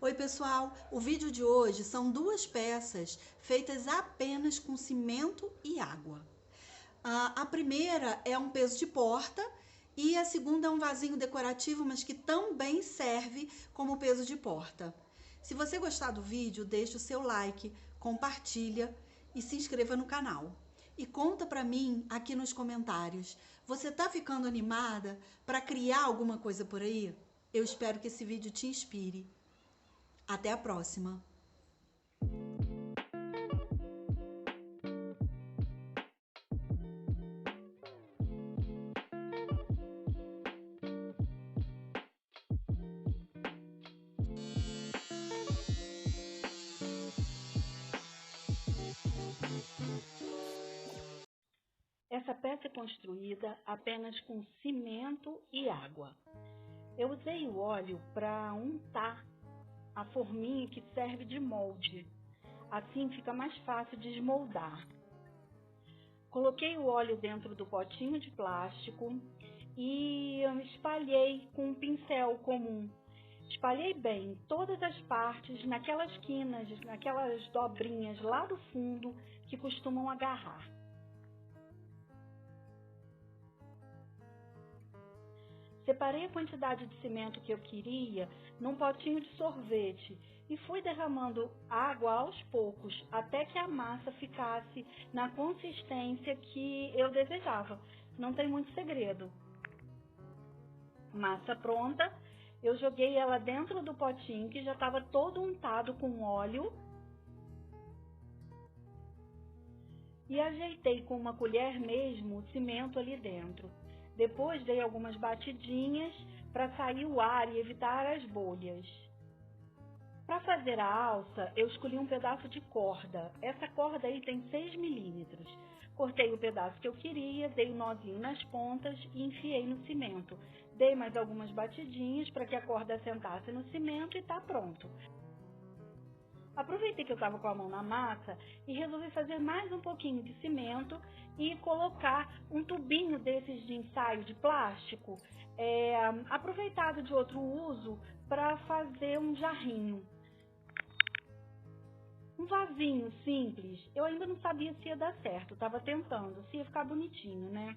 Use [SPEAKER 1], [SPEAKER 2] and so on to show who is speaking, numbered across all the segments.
[SPEAKER 1] Oi pessoal, o vídeo de hoje são duas peças feitas apenas com cimento e água. A primeira é um peso de porta e a segunda é um vasinho decorativo, mas que também serve como peso de porta. Se você gostar do vídeo, deixa o seu like, compartilha e se inscreva no canal. E conta pra mim aqui nos comentários, você tá ficando animada para criar alguma coisa por aí? Eu espero que esse vídeo te inspire. Até a próxima!
[SPEAKER 2] Essa peça é construída apenas com cimento e água. Eu usei o óleo para untar a forminha que serve de molde. Assim fica mais fácil de esmoldar. Coloquei o óleo dentro do potinho de plástico e espalhei com um pincel comum. Espalhei bem em todas as partes, naquelas quinas, naquelas dobrinhas lá do fundo que costumam agarrar. Separei a quantidade de cimento que eu queria num potinho de sorvete e fui derramando água aos poucos até que a massa ficasse na consistência que eu desejava. Não tem muito segredo. Massa pronta, eu joguei ela dentro do potinho que já estava todo untado com óleo e ajeitei com uma colher mesmo o cimento ali dentro. Depois dei algumas batidinhas para sair o ar e evitar as bolhas. Para fazer a alça, eu escolhi um pedaço de corda. Essa corda aí tem 6 milímetros. Cortei o pedaço que eu queria, dei um nozinho nas pontas e enfiei no cimento. Dei mais algumas batidinhas para que a corda assentasse no cimento e está pronto. Aproveitei que eu estava com a mão na massa e resolvi fazer mais um pouquinho de cimento e colocar um tubinho desses de ensaio de plástico, aproveitado de outro uso, para fazer um jarrinho. Um vasinho simples, eu ainda não sabia se ia dar certo, estava tentando, se ia ficar bonitinho, né?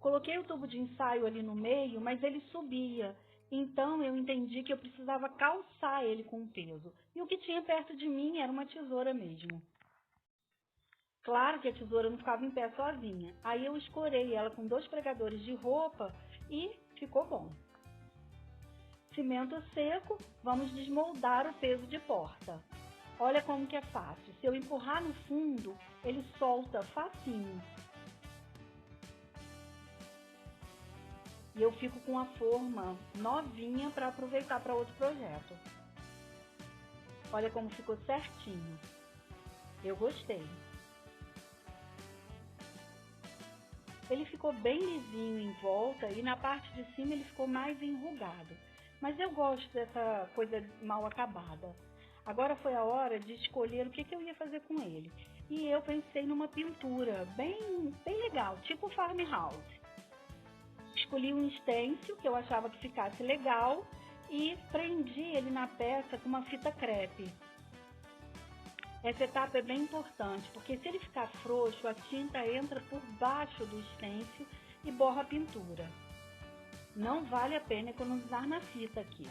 [SPEAKER 2] Coloquei o tubo de ensaio ali no meio, mas ele subia. Então, eu entendi que eu precisava calçar ele com o peso. E o que tinha perto de mim era uma tesoura mesmo. Claro que a tesoura não ficava em pé sozinha. Aí eu escorei ela com 2 pregadores de roupa e ficou bom. Cimento seco, vamos desmoldar o peso de porta. Olha como que é fácil. Se eu empurrar no fundo, ele solta facinho. E eu fico com a forma novinha para aproveitar para outro projeto. Olha como ficou certinho. Eu gostei. Ele ficou bem lisinho em volta e na parte de cima ele ficou mais enrugado. Mas eu gosto dessa coisa mal acabada. Agora foi a hora de escolher o que eu ia fazer com ele. E eu pensei numa pintura bem legal, tipo farmhouse. Escolhi um stencil que eu achava que ficasse legal e prendi ele na peça com uma fita crepe. Essa etapa é bem importante, porque se ele ficar frouxo, a tinta entra por baixo do stencil e borra a pintura. Não vale a pena economizar na fita aqui.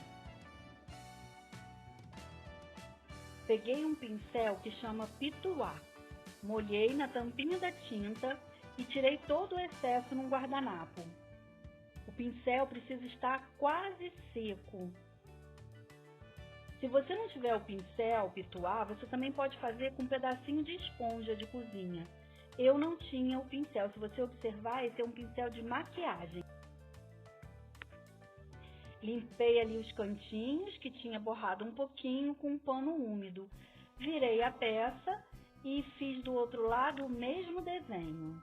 [SPEAKER 2] Peguei um pincel que chama Pituá, molhei na tampinha da tinta e tirei todo o excesso num guardanapo. O pincel precisa estar quase seco. Se você não tiver o pincel Pituá, você também pode fazer com um pedacinho de esponja de cozinha. Eu não tinha o pincel. Se você observar, esse é um pincel de maquiagem. Limpei ali os cantinhos que tinha borrado um pouquinho com um pano úmido. Virei a peça e fiz do outro lado o mesmo desenho.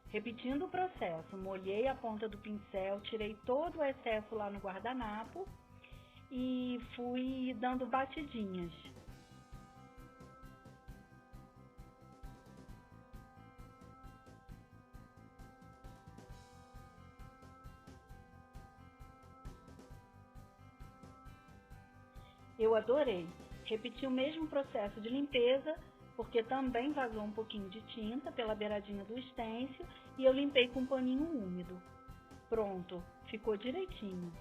[SPEAKER 2] Repetindo o processo, molhei a ponta do pincel, tirei todo o excesso lá no guardanapo e fui dando batidinhas. Eu adorei. Repeti o mesmo processo de limpeza, porque também vazou um pouquinho de tinta pela beiradinha do stencil e eu limpei com um paninho úmido. Pronto, ficou direitinho.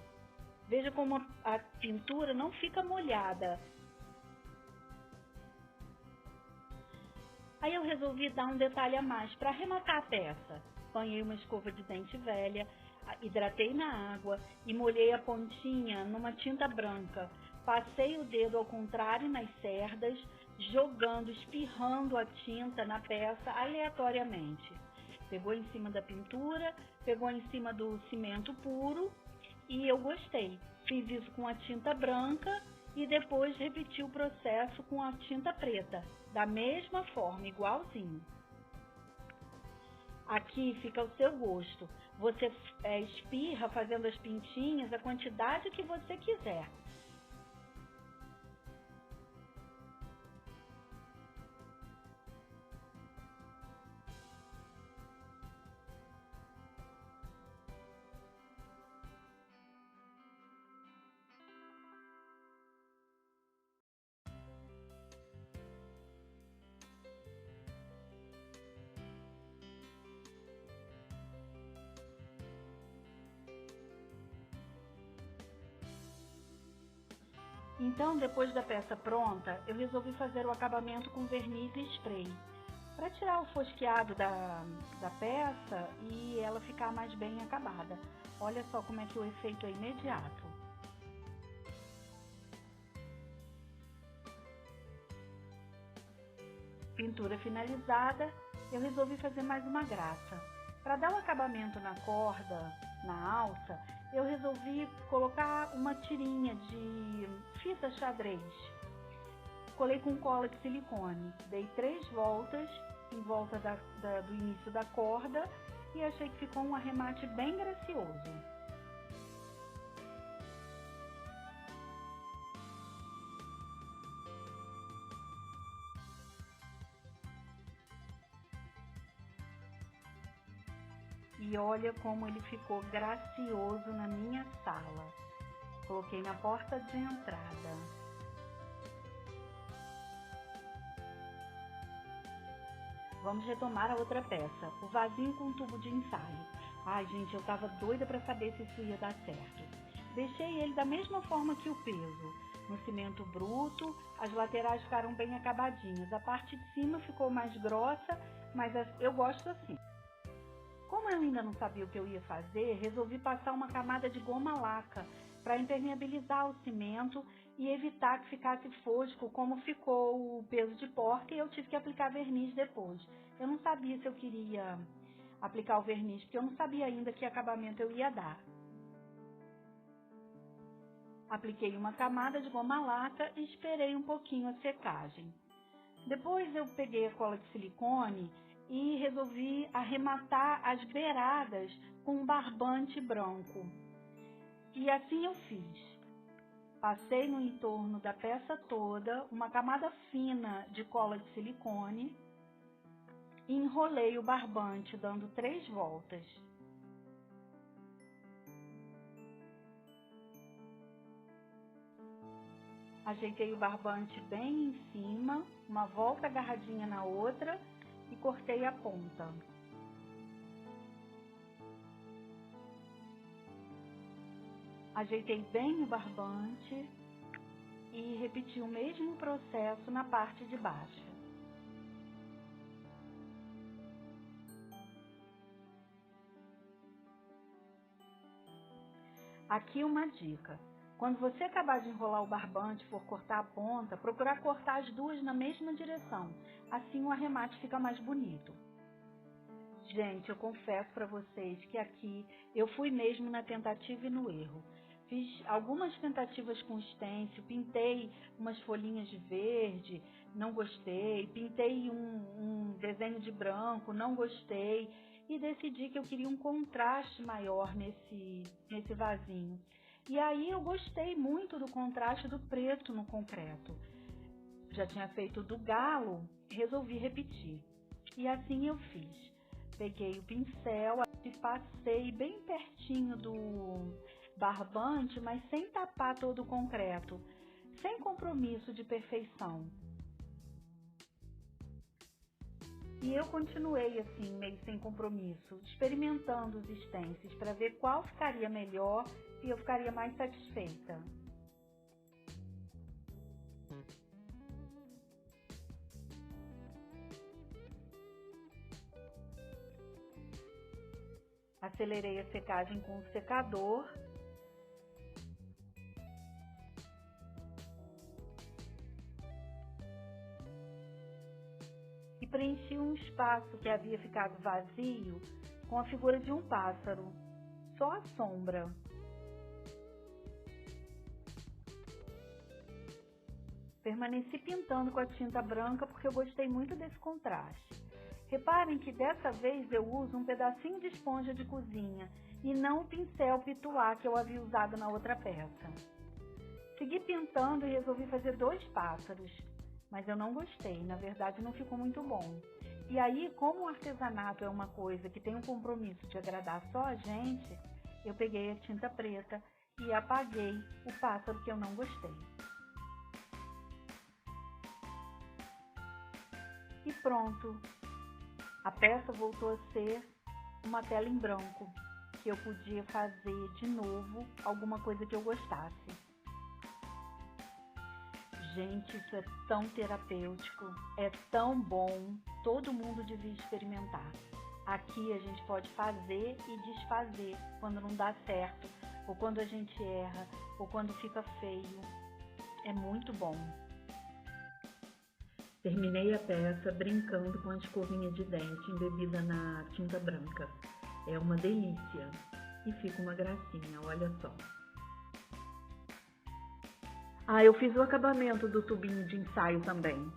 [SPEAKER 2] Veja como a pintura não fica molhada. Aí eu resolvi dar um detalhe a mais para arrematar a peça. Banhei uma escova de dente velha, hidratei na água e molhei a pontinha numa tinta branca. Passei o dedo ao contrário nas cerdas, jogando, espirrando a tinta na peça aleatoriamente. Pegou em cima da pintura, pegou em cima do cimento puro e eu gostei. Fiz isso com a tinta branca e depois repeti o processo com a tinta preta, da mesma forma, igualzinho. Aqui fica ao seu gosto. Você espirra fazendo as pintinhas a quantidade que você quiser. Então, depois da peça pronta, eu resolvi fazer o acabamento com verniz e spray, para tirar o fosqueado da peça e ela ficar mais bem acabada. Olha só como é que o efeito é imediato. Pintura finalizada, eu resolvi fazer mais uma graça. Para dar um acabamento na corda, na alça, eu resolvi colocar uma tirinha de fita xadrez. Colei com cola de silicone. Dei 3 voltas em volta do início da corda e achei que ficou um arremate bem gracioso. E olha como ele ficou gracioso na minha sala. Coloquei na porta de entrada. Vamos retomar a outra peça, o vasinho com tubo de ensaio. Ai, gente, eu tava doida para saber se isso ia dar certo. Deixei ele da mesma forma que o peso, no cimento bruto, as laterais ficaram bem acabadinhas. A parte de cima ficou mais grossa, mas eu gosto assim. Como eu ainda não sabia o que eu ia fazer, resolvi passar uma camada de goma laca para impermeabilizar o cimento e evitar que ficasse fosco, como ficou o peso de porta, e eu tive que aplicar verniz depois. Eu não sabia se eu queria aplicar o verniz, porque eu não sabia ainda que acabamento eu ia dar. Apliquei uma camada de goma laca e esperei um pouquinho a secagem. Depois eu peguei a cola de silicone e resolvi arrematar as beiradas com um barbante branco. E assim eu fiz. Passei no entorno da peça toda uma camada fina de cola de silicone e enrolei o barbante dando 3 voltas. Ajeitei o barbante bem em cima, uma volta agarradinha na outra e cortei a ponta. Ajeitei bem o barbante e repeti o mesmo processo na parte de baixo. Aqui uma dica. Quando você acabar de enrolar o barbante e for cortar a ponta, procurar cortar as duas na mesma direção. Assim o arremate fica mais bonito. Gente, eu confesso para vocês que aqui eu fui mesmo na tentativa e no erro. Fiz algumas tentativas com stencil, pintei umas folhinhas de verde, não gostei. Pintei um desenho de branco, não gostei. E decidi que eu queria um contraste maior nesse vasinho. E aí eu gostei muito do contraste do preto no concreto. Já tinha feito do galo, resolvi repetir. E assim eu fiz. Peguei o pincel e passei bem pertinho do barbante, mas sem tapar todo o concreto. sem compromisso de perfeição. E eu continuei assim, meio sem compromisso, experimentando os stencils para ver qual ficaria melhor e eu ficaria mais satisfeita. Acelerei a secagem com o secador. E preenchi um espaço que havia ficado vazio com a figura de um pássaro, só a sombra. Permaneci pintando com a tinta branca porque eu gostei muito desse contraste. Reparem que dessa vez eu uso um pedacinho de esponja de cozinha e não o pincel pituá que eu havia usado na outra peça. Segui pintando e resolvi fazer 2 pássaros, mas eu não gostei, na verdade não ficou muito bom. E aí, como o artesanato é uma coisa que tem um compromisso de agradar só a gente, eu peguei a tinta preta e apaguei o pássaro que eu não gostei. E pronto! A peça voltou a ser uma tela em branco, que eu podia fazer de novo alguma coisa que eu gostasse. Gente, isso é tão terapêutico, é tão bom, todo mundo devia experimentar. Aqui a gente pode fazer e desfazer quando não dá certo, ou quando a gente erra, ou quando fica feio. É muito bom. Terminei a peça brincando com a escovinha de dente embebida na tinta branca. É uma delícia e fica uma gracinha, olha só. Eu fiz o acabamento do tubinho de ensaio também.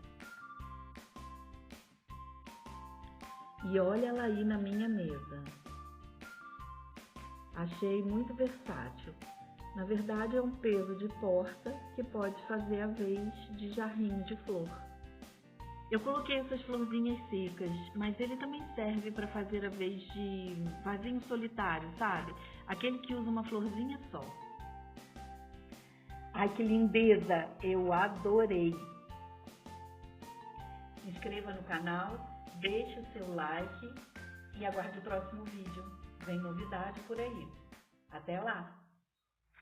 [SPEAKER 2] E olha ela aí na minha mesa. Achei muito versátil. Na verdade é um peso de porta que pode fazer a vez de jarrinho de flor. Eu coloquei essas florzinhas secas, mas ele também serve para fazer a vez de vasinho solitário, sabe? Aquele que usa uma florzinha só. Ai, que lindeza! Eu adorei! Se inscreva no canal, deixe o seu like e aguarde o próximo vídeo. Vem novidade por aí. Até lá!